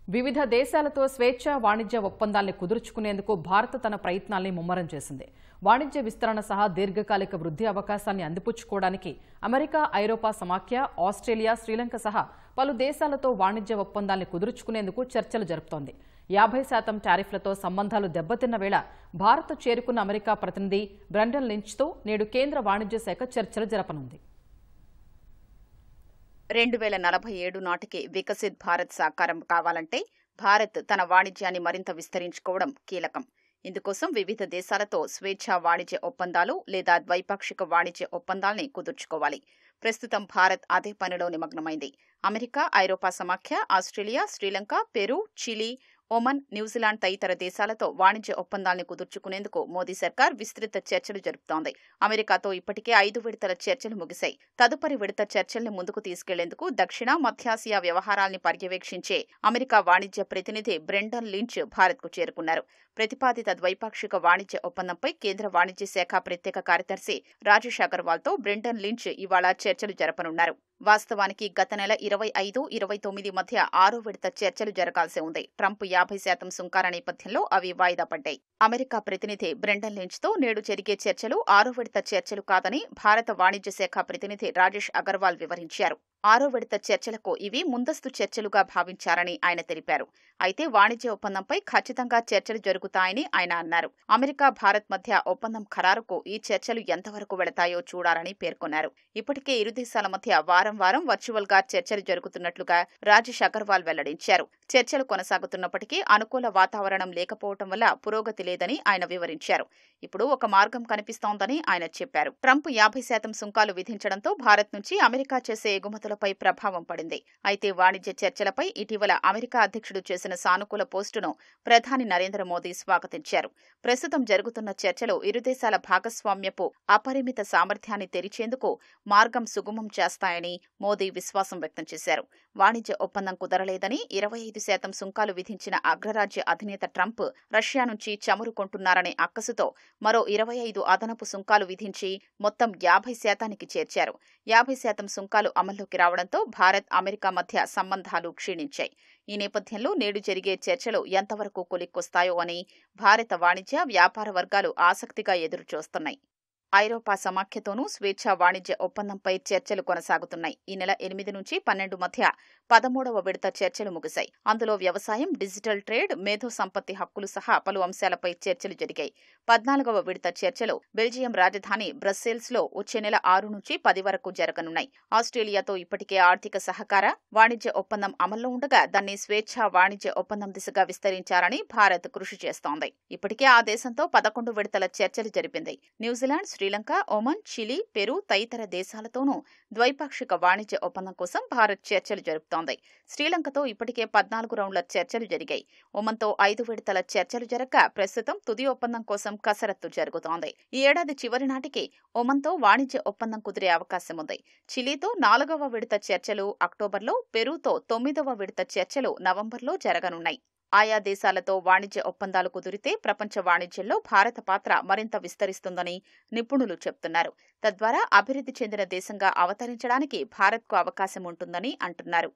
వివిధ దేశాలతో స్వేచ్ఛ వాణిజ్య ఒప్పందాల్ని కుదుర్చుకునేందుకు భారత్ తన ప్రయత్నాల్ని ముమ్మరం చేసింది. వాణిజ్య విస్తరణ సహా దీర్ఘకాలిక వృద్ధి అవకాశాన్ని అందిపుచ్చుకోవడానికి అమెరికా, ఐరోపా సమాఖ్య, ఆస్ట్రేలియా, శ్రీలంక సహా పలు దేశాలతో వాణిజ్య ఒప్పందాల్ని కుదుర్చుకునేందుకు చర్చలు జరుపుతోంది. 50% టారిఫ్లతో సంబంధాలు దెబ్బతిన్న వేళ భారత్ చేరుకున్న అమెరికా ప్రతినిధి బ్రెండన్ లించ్తో నేడు కేంద్ర వాణిజ్య శాఖ చర్చలు జరపనుంది. 2047 నాటికి వికసిత్ భారత్ సాకారం కావాలంటే భారత్ తన వాణిజ్యాన్ని మరింత విస్తరించుకోవడం కీలకం. ఇందుకోసం వివిధ దేశాలతో స్వేచ్ఛా వాణిజ్య ఒప్పందాలు లేదా ద్వైపాక్షిక వాణిజ్య ఒప్పందాల్ని కుదుర్చుకోవాలి. ప్రస్తుతం భారత్ అదే పనిలో నిమగ్నమైంది. అమెరికా, ఐరోపా సమాఖ్య, Australia, Sri Lanka, Peru, Chile, Oman, New Zealand తదితర దేశాలతో వాణిజ్య ఒప్పందాల్ని కుదుర్చుకునేందుకు మోదీ సర్కార్ విస్తృత చర్చలు జరుపుతోంది. అమెరికాతో ఇప్పటికే 5 విడతల చర్చలు ముగిశాయి. తదుపరి విడత చర్చల్ని ముందుకు తీసుకెళ్లేందుకు దక్షిణ, మధ్యాసియా వ్యవహారాల్ని పర్యవేక్షించే అమెరికా వాణిజ్య ప్రతినిధి బ్రెండన్ లించ్ భారత్కు చేరుకున్నారు. ప్రతిపాదిత ద్వైపాక్షిక వాణిజ్య ఒప్పందంపై కేంద్ర వాణిజ్య శాఖ ప్రత్యేక కార్యదర్శి రాజేష్ అగర్వాల్తో బ్రెండన్ లించ్ ఇవాళ చర్చలు జరపనున్నారు. వాస్తవానికి గత నెల 25-29 మధ్య 6వ విడత చర్చలు జరగాల్సి ఉంది. ట్రంప్ 50% సుంకాల నేపథ్యంలో అవి వాయిదా పడ్డాయి. అమెరికా ప్రతినిధి బ్రెండన్ లించ్తో నేడు జరిగే చర్చలు 6వ విడత చర్చలు కాదని భారత వాణిజ్య శాఖ ప్రతినిధి రాజేష్ అగర్వాల్ వివరించారు. 6వ విడత చర్చలకు ఇవి ముందస్తు చర్చలుగా భావించారని ఆయన తెలిపారు. అయితే వాణిజ్య ఒప్పందంపై ఖచ్చితంగా చర్చలు జరుగుతాయని ఆయన అన్నారు. అమెరికా, భారత్ మధ్య ఒప్పందం ఖరారుకు ఈ చర్చలు ఎంతవరకు వెళతాయో చూడాలని పేర్కొన్నారు. ఇప్పటికే ఇరు దేశాల మధ్య వారం వారం వర్చువల్ గా చర్చలు జరుగుతున్నట్లుగా రాజేష్ అగర్వాల్ వెల్లడించారు. చర్చలు కొనసాగుతున్నప్పటికీ అనుకూల వాతావరణం లేకపోవడం వల్ల పురోగతి లేదని ఆయన వివరించారు. ఇప్పుడు ఒక మార్గం కనిపిస్తోందని ఆయన చెప్పారు. ట్రంప్ 50% సుంకాలు విధించడంతో భారత్ నుంచి అమెరికా చేసే ఎగుమతులపై ప్రభావం పడింది. అయితే వాణిజ్య చర్చలపై ఇటీవల అమెరికా అధ్యక్షుడు చేసిన సానుకూల పోస్టును ప్రధాని నరేంద్ర మోదీ స్వాగతించారు. ప్రస్తుతం జరుగుతున్న చర్చలు ఇరు దేశాల భాగస్వామ్యపు అపరిమిత సామర్థ్యాన్ని తెరిచేందుకు మార్గం సుగమం చేస్తాయని మోదీ విశ్వాసం వ్యక్తం చేశారు. వాణిజ్య ఒప్పందం కుదరలేదని 25% సుంకాలు విధించిన అగ్రరాజ్య అధినేత ట్రంప్ రష్యా నుంచి చమురు కొంటున్నారనే అక్కసుతో మరో 25 అదనపు సుంకాలు విధించి మొత్తం 50%కి చేర్చారు. 50% సుంకాలు అమల్లోకి రావడంతో భారత్, అమెరికా మధ్య సంబంధాలు క్షీణించాయి. ఈ నేపథ్యంలో నేడు జరిగే చర్చలు ఎంతవరకు కొలిక్కొస్తాయో అని భారత వాణిజ్య, వ్యాపార వర్గాలు ఆసక్తిగా ఎదురుచూస్తున్నాయి. ఐరోపా సమాఖ్యతోనూ స్వేచ్ఛా వాణిజ్య ఒప్పందంపై చర్చలు కొనసాగుతున్నాయి. ఈ నెల 8 నుంచి 12 మధ్య 13వ విడత చర్చలు ముగిశాయి. అందులో వ్యవసాయం, డిజిటల్ ట్రేడ్, మేధో సంపత్తి హక్కులు సహా పలు అంశాలపై చర్చలు జరిగాయి. 14వ విడత చర్చలు బెల్జియం రాజధాని బ్రస్సెల్స్ లో వచ్చే నెల 6 నుంచి 10 వరకు జరగనున్నాయి. ఆస్ట్రేలియాతో ఇప్పటికే ఆర్థిక సహకార, వాణిజ్య ఒప్పందం అమల్లో ఉండగా దాన్ని స్వేచ్ఛా వాణిజ్య ఒప్పందం దిశగా విస్తరించాలని భారత్ కృషి చేస్తోంది. ఇప్పటికే ఆ దేశంతో 11 విడతల చర్చలు జరిపింది. New Zealand, Sri Lanka, Oman, Chile, Peru తదితర దేశాలతోనూ ద్వైపాక్షిక వాణిజ్య ఒప్పందం కోసం భారత్ చర్చలు జరుపుతోంది. శ్రీలంకతో ఇప్పటికే 14 రౌండ్ల చర్చలు జరిగాయి. ఒమన్తో 5 విడతల చర్చలు జరగగా ప్రస్తుతం తుది ఒప్పందం కోసం కసరత్తు జరుగుతోంది. ఈ ఏడాది చివరి నాటికి ఒమన్తో వాణిజ్య ఒప్పందం కుదిరే అవకాశం ఉంది. చిలీతో 4వ విడత చర్చలు అక్టోబర్లో, పెరుతో 9వ విడత చర్చలు నవంబర్లో జరగనున్నాయి. ఆయా దేశాలతో వాణిజ్య ఒప్పందాలు కుదిరితే ప్రపంచ వాణిజ్యంలో భారత పాత్ర మరింత విస్తరిస్తుందని నిపుణులు చెబుతున్నారు. తద్వారా అభివృద్ధి చెందిన దేశంగా అవతరించడానికి భారత్కు అవకాశం ఉంటుందని అంటున్నారు.